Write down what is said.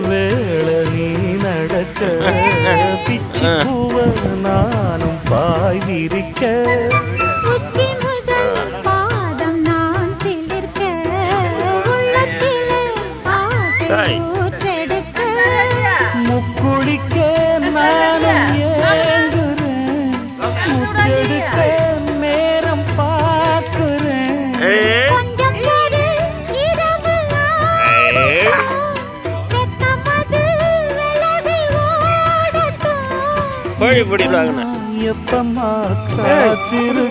வேளை நீ நடக்க பிச்சி பூவ நானும் பாய் விரிக்க முக்குளிக்க நானும் ஏங்குறேன் முத்தெடுக்க நேரம் பார்க்கிறேன் எப்பமா அப்படியே